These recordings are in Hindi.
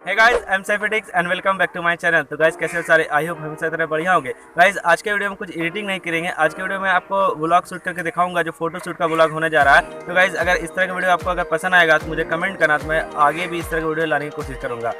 Hey guys, I am Saif edits and welcome back to my channel. तो गाइस कैसे हो सारे? आई होप हमेशा तरह बढ़िया होंगे। गाइस आज के वीडियो में कुछ एडिटिंग नहीं करेंगे। आज के वीडियो में आपको व्लॉग शूट करके दिखाऊंगा, जो फोटो शूट का व्लॉग होने जा रहा है। तो गाइस अगर इस तरह का वीडियो आपको अगर पसंद आएगा तो मुझे कमेंट करना, तो मैं आगे भी इस तरह का वीडियो लाने की कोशिश करूँगा।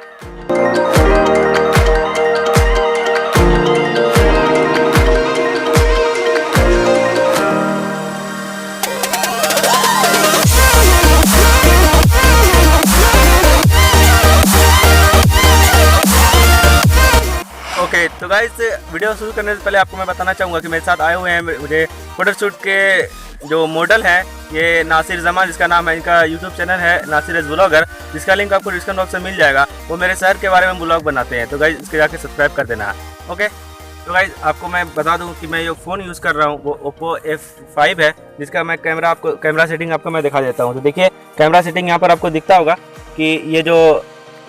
ओके तो गाइस वीडियो शुरू करने से पहले आपको मैं बताना चाहूँगा कि मेरे साथ आए हुए हैं मुझे फोटोशूट के जो मॉडल हैं, ये नासिर जमा, जिसका नाम है, इनका यूट्यूब चैनल है नासिर एज ब्लॉगर, जिसका लिंक आपको डिस्क्रिप्शन बॉक्स में मिल जाएगा। वो मेरे शहर के बारे में ब्लॉग बनाते हैं, तो गाइस इसके जाके सब्सक्राइब कर देना है। ओके तो गाइस आपको मैं बता दूं कि मैं जो फ़ोन यूज़ कर रहा हूँ वो ओप्पो F5 है, जिसका मैं कैमरा सेटिंग आपको मैं दिखा देता हूँ। तो देखिए कैमरा सेटिंग यहाँ पर आपको दिखता होगा कि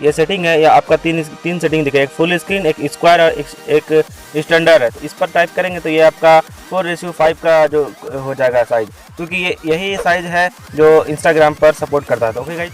ये सेटिंग है, या आपका तीन सेटिंग दिखे, एक फुल स्क्रीन, एक स्क्वायर और एक स्टैंडर्ड है। तो इस पर टाइप करेंगे तो ये आपका 4:5 का जो हो जाएगा साइज़, क्योंकि ये यही साइज़ है जो इंस्टाग्राम पर सपोर्ट करता है। तो ओके गाइस,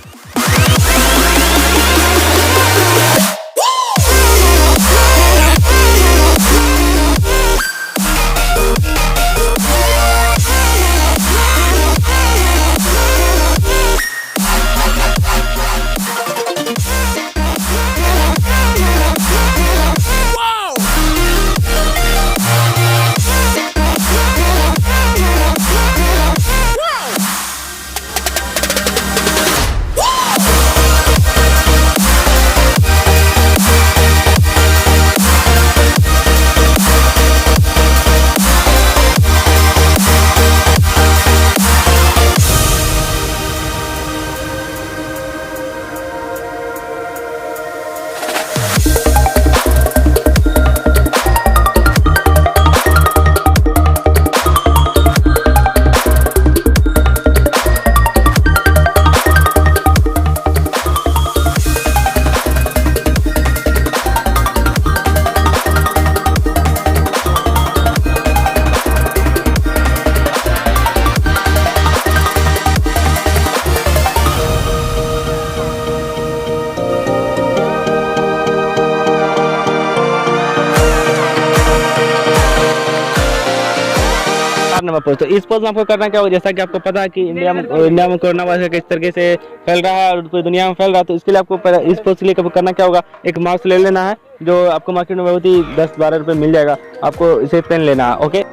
नंबर पोस्ट। तो इस पोस्ट में आपको करना क्या होगा, जैसा कि आपको पता है कि इंडिया में कोरोना वायरस किस तरीके से फैल रहा है और पूरी दुनिया में फैल रहा है। तो इसके लिए आपको इस पोस्ट के लिए आपको करना क्या होगा, एक मास्क ले लेना है, जो आपको मार्केट में बहुत ही 10-12 रुपये मिल जाएगा। आपको इसे पहन लेना है। ओके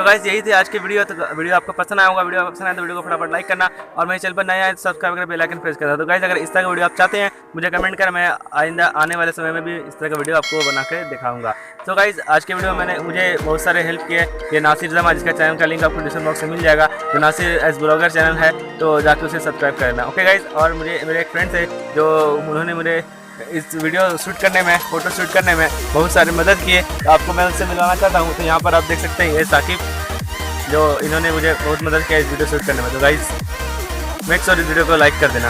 गाइस यही थी आज की वीडियो। तो वीडियो आपको पसंद आया होगा, वीडियो पसंद आया तो वीडियो को फटाफट लाइक करना और मेरे चैनल पर नया है तो सब्सक्राइब करके बेल आइकन प्रेस करना। तो गाइस अगर इस तरह का वीडियो आप चाहते हैं मुझे कमेंट करें, मैं आइंदा आने वाले समय में भी इस तरह का वीडियो आपको बना के दिखाऊंगा। तो गाइस आज के वीडियो में मुझे बहुत सारे हेल्प किए। ये नासिर जमा, जिसका चैनल का लिंक आपको डिस्क्रिप्शन बॉक्स में मिल जाएगा, जो नासिर एज ब्लॉगर चैनल है, तो जाकर उसे सब्सक्राइब करना। ओके गाइस, और मुझे मेरे एक फ्रेंड थे जो उन्होंने मुझे इस वीडियो शूट करने में, फोटो शूट करने में बहुत सारी मदद की है। तो आपको मैं उससे मिलवाना चाहता हूँ। तो यहाँ पर आप देख सकते हैं ये साकिब, जो इन्होंने मुझे बहुत मदद किया इस वीडियो शूट करने में। तो गाइस मेक श्योर इस वीडियो को लाइक कर देना।